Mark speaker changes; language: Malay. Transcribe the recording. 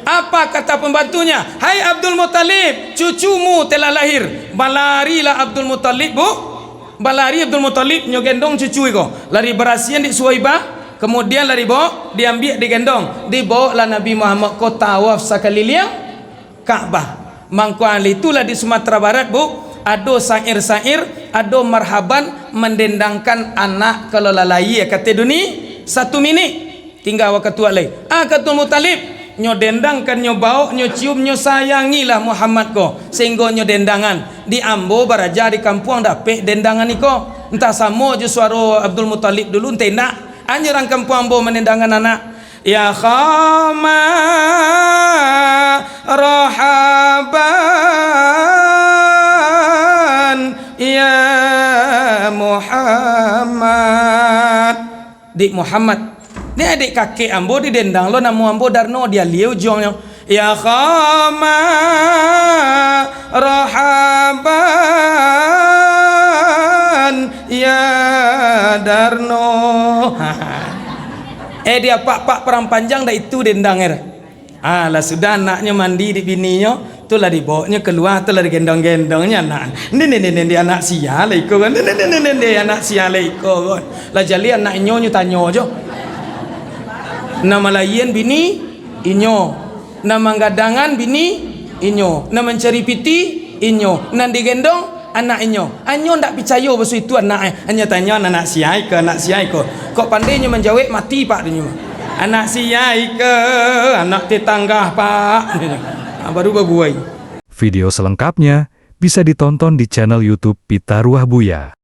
Speaker 1: Apa kata pembantunya? Hai Abdul Muttalib, cucumu telah lahir. Balarilah Abdul Muttalib, bu. Balari Abdul Muttalib nyogendong cucu iko. Lari berasian di Suwaibah. Kemudian lari bawa, diambil, digendong. Dibawa lah Nabi Muhammad ko tawaf sekeliling Ka'bah. Mangkuan itulah di Sumatera Barat, bu. Ada sair-sair, ada marhaban mendendangkan anak kalau lalai kata dunia 1 minit. Tinggal waktu tua lagi. Kata Muttalib nyo dendangkan, nyo bau, nyo cium, nyo sayangilah Muhammad ko sehingga nyo dendangan di Ambo baraja di kampung dapet dendangan niko. Entah sama je suara Abdul Muttalib dulu entah nak hanya orang kampung Ambo mendendangan anak. Ya khama rahaban ya Muhammad. Dik Muhammad ni adik kakek Ambo di dendang lo nama Ambo Darno dia liu jongnya. Ya khama rahaban ya Darno. Dia pak perang panjang dah itu dendang era. Lah sudah anaknya mandi di bininya, itulah dibawanya keluar, itulah digendong-gendongnya anak. Ini dia anak sial iko kan. Ini anak sial iko kan. Lah jali anak inyo tanya aja. Nama layan bini inyo, nama gadangan bini inyo, nama mencari piti inyo, nan digendong anak inyo. Anyo ndak percaya besu itu anak. Hanya tanya anak siai ke kok pandainya menjawab mati pak dia. Anak siai ke anak tetangga pak. Baru berbuai.
Speaker 2: Video selengkapnya bisa ditonton di channel YouTube Pita Ruah Buya.